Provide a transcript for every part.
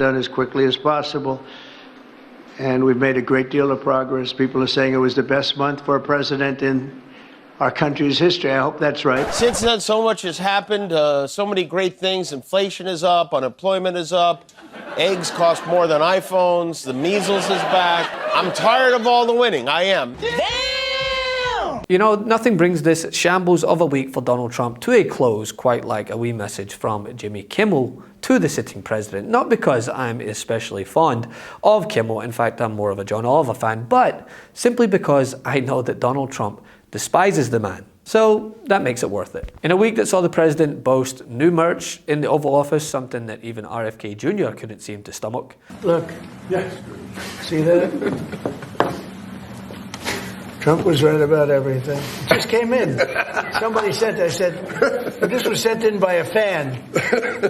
done as quickly as possible. And we've made a great deal of progress. People are saying it was the best month for a president in our country's history. I hope that's right. Since then, so much has happened. So many great things. Inflation is up. Unemployment is up. Eggs cost more than iPhones. The measles is back. I'm tired of all the winning. I am. Damn! You know, nothing brings this shambles of a week for Donald Trump to a close quite like a wee message from Jimmy Kimmel to the sitting president. Not because I'm especially fond of Kimmel. In fact, I'm more of a John Oliver fan. But simply because I know that Donald Trump despises the man. So that makes it worth it. In a week that saw the president boast new merch in the Oval Office, something that even RFK Jr. couldn't seem to stomach. Look. Yes. See that? Trump was right about everything. It just came in. Somebody sent it. I said, this was sent in by a fan.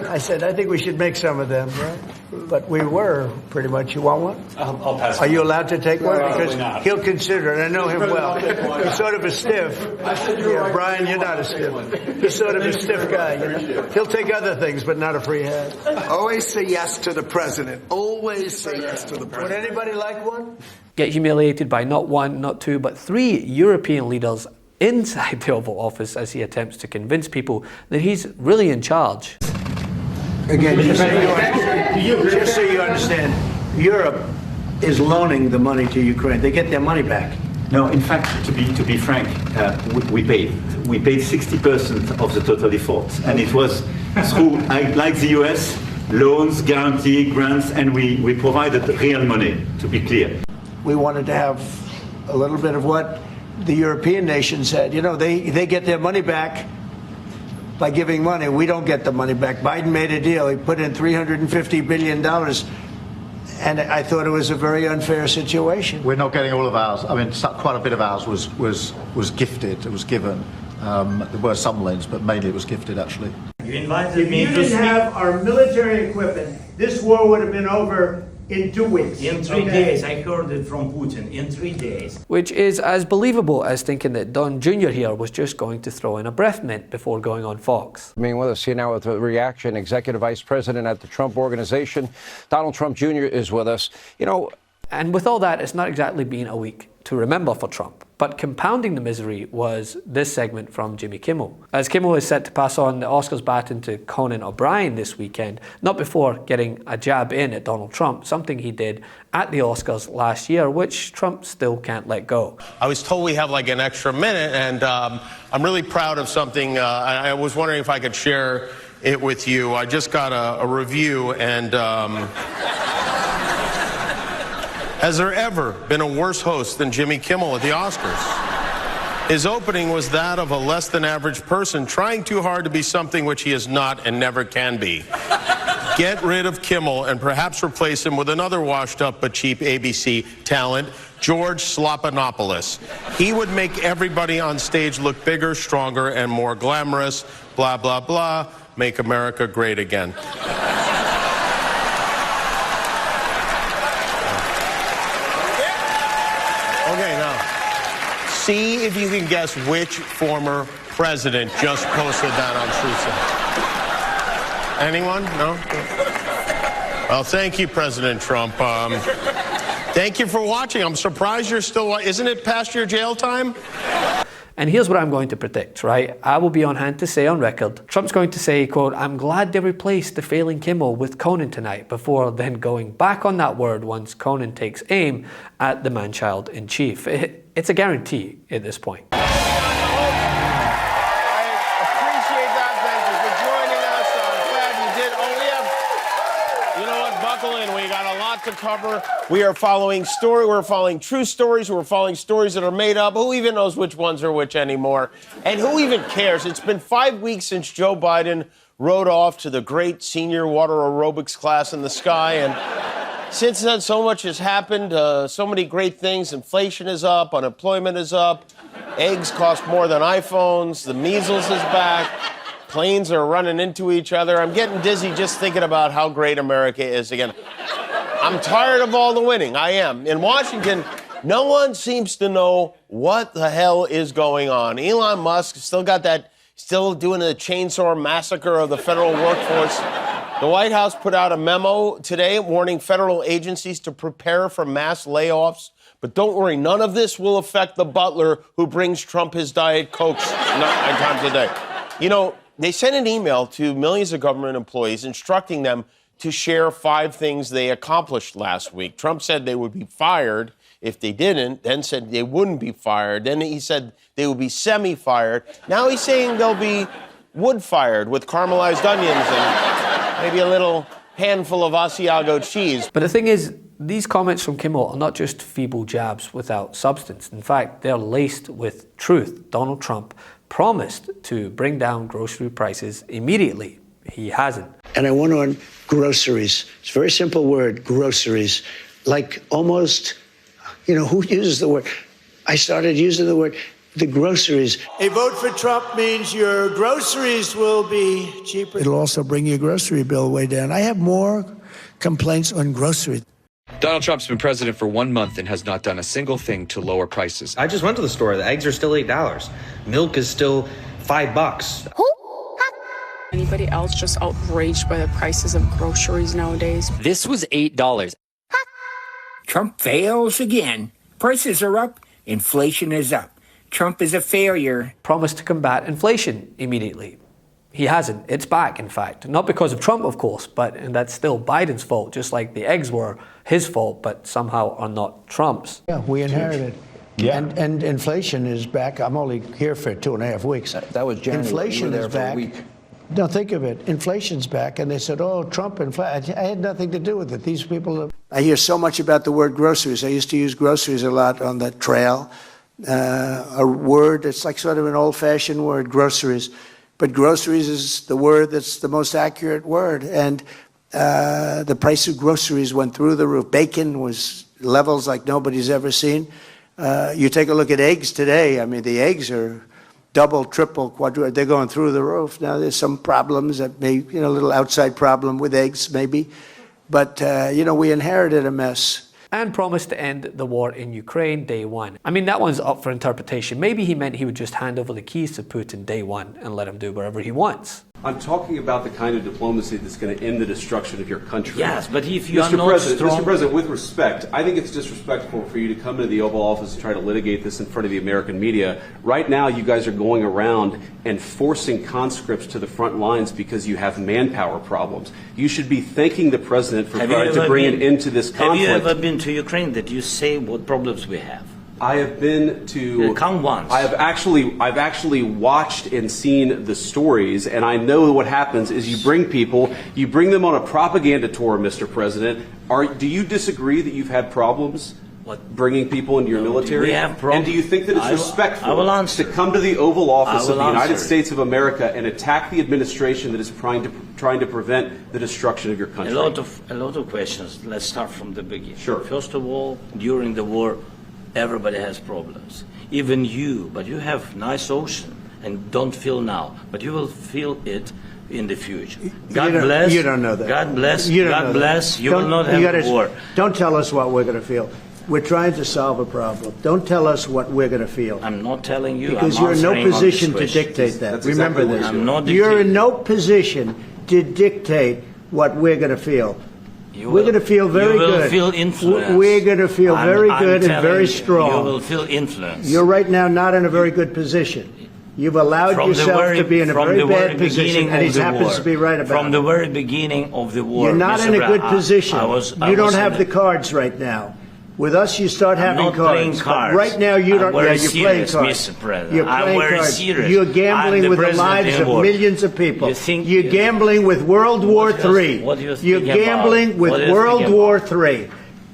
I said, I think we should make some of them, right? But we were, pretty much. You want one? I'll pass. Are you allowed to take one? Probably Because not. he'll consider it. I know him well. He's sort of a stiff. Yeah, Brian, you're not a stiff. He's sort of a stiff guy. You know? He'll take other things, but not a free hand. Always say yes to the president. Always say yes to the president. Would anybody like one? Get humiliated by not one, not two, but three European leaders inside the Oval Office as he attempts to convince people that he's really in charge. Again, just so you understand, Europe is loaning the money to Ukraine. They get their money back. No, in fact, to be frank, we paid 60% of the total effort, and it was through, like the US, loans, guarantee, grants, and we provided real money. To be clear, we wanted to have a little bit of what the European nations had. You know, they get their money back by giving money. We don't get the money back. Biden made a deal. He put in $350 billion. And I thought it was a very unfair situation. We're not getting all of ours. I mean, quite a bit of ours was gifted. It was given. There were some loans, but mainly it was gifted, actually. You invited me to didn't have our military equipment, this war would have been over in 2 weeks. In 3 days. I heard it from Putin. In 3 days. Which is as believable as thinking that Don Jr. here was just going to throw in a breath mint before going on Fox. Being with us here now with a reaction, Executive Vice President at the Trump Organization, Donald Trump Jr. is with us. You know, and with all that, it's not exactly been a week to remember for Trump. But compounding the misery was this segment from Jimmy Kimmel. As Kimmel is set to pass on the Oscars baton to Conan O'Brien this weekend, not before getting a jab in at Donald Trump, something he did at the Oscars last year, which Trump still can't let go. I was told we have like an extra minute, and I'm really proud of something. I was wondering if I could share it with you. I just got a review, and has there ever been a worse host than Jimmy Kimmel at the Oscars? His opening was that of a less than average person trying too hard to be something which he is not and never can be. Get rid of Kimmel and perhaps replace him with another washed up but cheap ABC talent, George Slopanopoulos. He would make everybody on stage look bigger, stronger, and more glamorous. Blah, blah, blah. Make America great again. Okay, now, see if you can guess which former president just posted that on Truth. Anyone? No? Well, thank you, President Trump. Thank you for watching. I'm surprised you're still... Isn't it past your jail time? And here's what I'm going to predict, right? I will be on hand to say on record, Trump's going to say, quote, "I'm glad they replaced the failing Kimmel with Conan tonight," before then going back on that word once Conan takes aim at the man-child in chief. It's a guarantee at this point. To cover. We are following we're following true stories, we're following stories that are made up. Who even knows which ones are which anymore? And who even cares? It's been 5 weeks since Joe Biden rode off to the great senior water aerobics class in the sky, and since then so much has happened, so many great things. Inflation is up, unemployment is up, eggs cost more than iPhones, the measles is back, planes are running into each other. I'm getting dizzy just thinking about how great America is again. I'm tired of all the winning. I am. In Washington, no one seems to know what the hell is going on. Elon Musk still doing the chainsaw massacre of the federal workforce. The White House put out a memo today warning federal agencies to prepare for mass layoffs. But don't worry, none of this will affect the butler who brings Trump his Diet Cokes 9 times a day. You know, they sent an email to millions of government employees instructing them to share 5 things they accomplished last week. Trump said they would be fired if they didn't, then said they wouldn't be fired. Then he said they would be semi-fired. Now he's saying they'll be wood-fired with caramelized onions and maybe a little handful of Asiago cheese. But the thing is, these comments from Kimmel are not just feeble jabs without substance. In fact, they're laced with truth. Donald Trump promised to bring down grocery prices immediately. He hasn't. And I went on groceries. It's a very simple word, groceries. Like almost, you know, who uses the word? I started using the word, the groceries. A vote for Trump means your groceries will be cheaper. It'll also bring your grocery bill way down. I have more complaints on groceries. Donald Trump's been president for 1 month and has not done a single thing to lower prices. I just went to the store. The eggs are still $8. Milk is still $5. Anybody else just outraged by the prices of groceries nowadays? This was $8. Trump fails again. Prices are up. Inflation is up. Trump is a failure. Promised to combat inflation immediately. He hasn't. It's back, in fact. Not because of Trump, of course, and that's still Biden's fault, just like the eggs were his fault, but somehow are not Trump's. Yeah, we inherited. Yeah. And inflation is back. I'm only here for 2.5 weeks. That was January. Inflation is back. No, think of it. Inflation's back. And they said, oh, Trump, inflation. I had nothing to do with it. These people. I hear so much about the word groceries. I used to use groceries a lot on the trail. A word, it's like sort of an old-fashioned word, groceries. But groceries is the word that's the most accurate word. And the price of groceries went through the roof. Bacon was levels like nobody's ever seen. You take a look at eggs today. I mean, the eggs are double, triple, quadruple. They're going through the roof. Now, there's some problems that may, you know, a little outside problem with eggs, maybe. But, you know, we inherited a mess. And promised to end the war in Ukraine day one. I mean, that one's up for interpretation. Maybe he meant he would just hand over the keys to Putin day one and let him do whatever he wants. I'm talking about the kind of diplomacy that's going to end the destruction of your country. Yes, but if you are not strong... Mr. President, with respect, I think it's disrespectful for you to come into the Oval Office and try to litigate this in front of the American media. Right now, you guys are going around and forcing conscripts to the front lines because you have manpower problems. You should be thanking the President for trying to bring an end to this conflict. Have you ever been to Ukraine that you say what problems we have? I have been to. Come once. I've actually watched and seen the stories, and I know what happens is you bring them on a propaganda tour, Mr. President. Do you disagree that you've had problems bringing people into your military? We have problems. And do you think that it's respectful to come to the Oval Office of the United States of America and attack the administration that is trying to prevent the destruction of your country? A lot of questions. Let's start from the beginning. Sure. First of all, during the war, everybody has problems. Even you, but you have nice ocean and don't feel now, but you will feel it in the future. God bless. You don't know that. God bless. God bless. You will not have war. Don't tell us what we're going to feel. We're trying to solve a problem. Don't tell us what we're going to feel. I'm not telling you. Because you're in no position to dictate that. Remember this. I'm not you're in no position to dictate what we're going to feel. We're going to feel very good. You will feel influence. We're going to feel very good and very strong. You will feel influence. You're right now not in a very good position. You've allowed yourself to be in a very bad position, and he happens to be right about it. From the very beginning of the war. You're not in a good position. You don't have the cards right now. With us, you start having cards. Right now, you don't. Yeah, you're playing cards. Mr. President. You're playing cards. Serious. You're gambling with the lives of millions of people. You're gambling with World War III. You're gambling with World War III.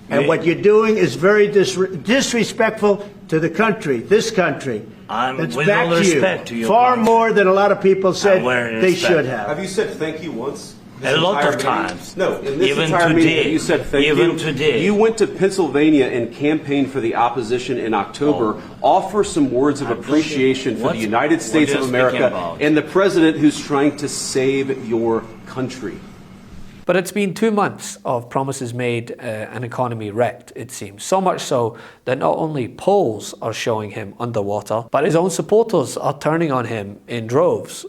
And what you're doing is very disrespectful to the country, this country. That's back to you. Far more than a lot of people said they should have. Have you said thank you once? A lot of times. No, in this even entire today, meeting, you said thank even you. Today. You went to Pennsylvania and campaigned for the opposition in October. Offer some words of appreciation for the United States of America and the president who's trying to save your country. But it's been 2 months of promises made, an economy wrecked, it seems. So much so that not only polls are showing him underwater, but his own supporters are turning on him in droves.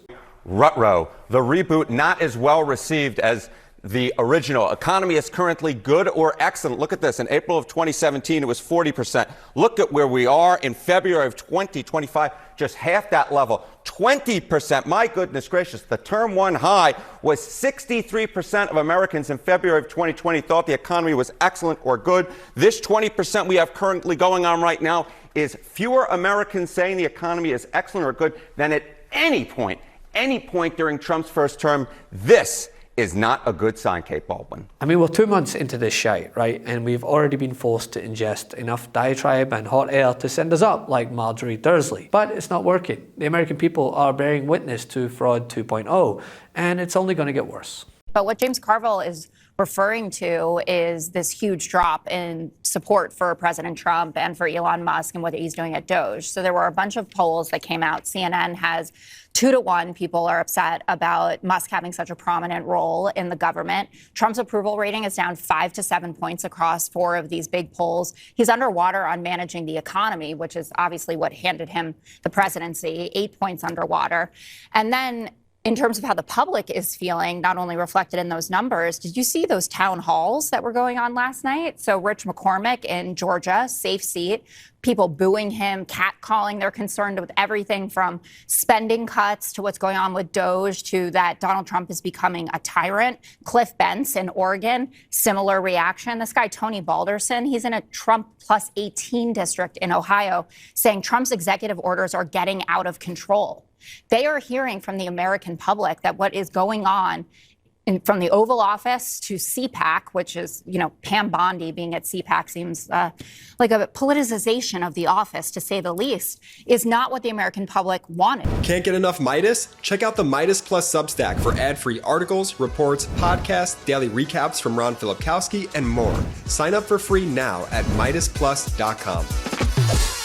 Rutrow, the reboot not as well received as the original. Economy is currently good or excellent. Look at this. In April of 2017, it was 40%. Look at where we are in February of 2025, just half that level, 20%. My goodness gracious, the term one high was 63% of Americans in February of 2020 thought the economy was excellent or good. This 20% we have currently going on right now is fewer Americans saying the economy is excellent or good than at any point during Trump's first term. This is not a good sign, Kate Baldwin. I mean, we're 2 months into this shite, right? And we've already been forced to ingest enough diatribe and hot air to send us up like Marjorie Dursley. But it's not working. The American people are bearing witness to fraud 2.0, and it's only going to get worse. But what James Carville is referring to is this huge drop in support for President Trump and for Elon Musk and what he's doing at Doge. So there were a bunch of polls that came out. CNN has 2-to-1 people are upset about Musk having such a prominent role in the government. Trump's approval rating is down 5 to 7 points across 4 of these big polls. He's underwater on managing the economy, which is obviously what handed him the presidency, 8 points underwater. And then in terms of how the public is feeling, not only reflected in those numbers, did you see those town halls that were going on last night? So Rich McCormick in Georgia, safe seat, people booing him, catcalling. They're concerned with everything from spending cuts to what's going on with Doge to that Donald Trump is becoming a tyrant. Cliff Bentz in Oregon, similar reaction. This guy, Tony Balderson, he's in a Trump plus 18 district in Ohio, saying Trump's executive orders are getting out of control. They are hearing from the American public that what is going on from the Oval Office to CPAC, which is, Pam Bondi being at CPAC seems like a politicization of the office, to say the least, is not what the American public wanted. Can't get enough Meidas? Check out the Meidas Plus Substack for ad-free articles, reports, podcasts, daily recaps from Ron Filipkowski, and more. Sign up for free now at MeidasPlus.com.